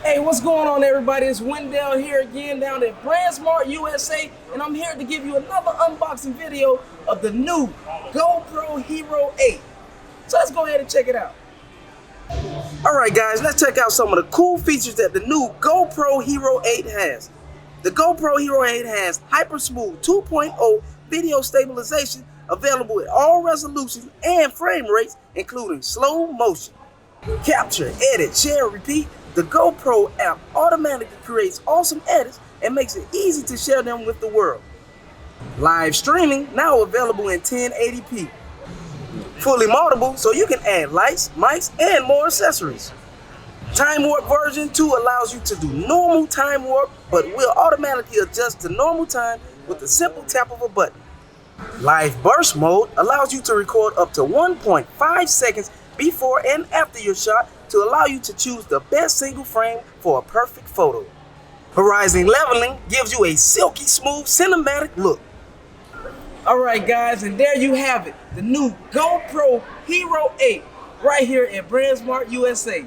Hey, what's going on, everybody? It's Wendell here again down at BrandSmart USA, and I'm here to give you another unboxing video of the new GoPro Hero 8. So let's go ahead and check it out. Alright guys, let's check out some of the cool features that the new GoPro Hero 8 has. The GoPro Hero 8 has Hyper Smooth 2.0 video stabilization available at all resolutions and frame rates, including slow motion. Capture, edit, share, repeat. The GoPro app automatically creates awesome edits and makes it easy to share them with the world. Live streaming, now available in 1080p. Fully moldable, so you can add lights, mics, and more accessories. Time warp version 2 allows you to do normal time warp, but will automatically adjust to normal time with the simple tap of a button. Live burst mode allows you to record up to 1.5 seconds before and after your shot to allow you to choose the best single frame for a perfect photo. Horizon leveling gives you a silky smooth cinematic look. Alright guys, and there you have it, the new GoPro Hero 8 right here at BrandSmart USA.